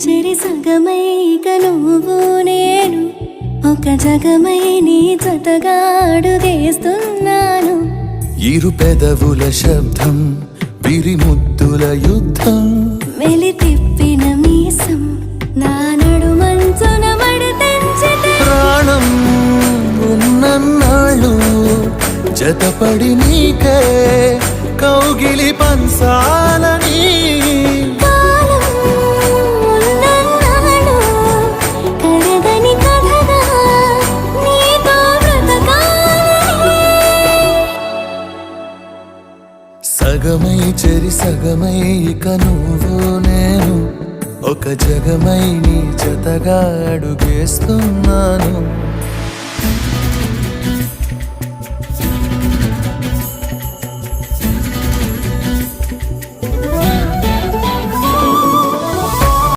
చెరి సగమై ఇక నువ్వు నేను ఒక జగమై నీ జతగా అడుగేస్తున్నాను. ఇరు పెదవుల శబ్దం విరిముద్దుల యుద్ధం మెలి తిప్పిన మీసం నా నడుమంచున మడతెంచితే ప్రాణం ఉన్నన్నాళ్ళు జతపడి నీకే కౌగిలి పంచాలని కాలం ఉన్నన్నాడు కరగని కథగా నీతో బ్రతకాలని. సగమై చెరి సగమై ఇక నువ్వు నేను ఒక జగమై నీ జతగా అడుగేస్తున్నాను.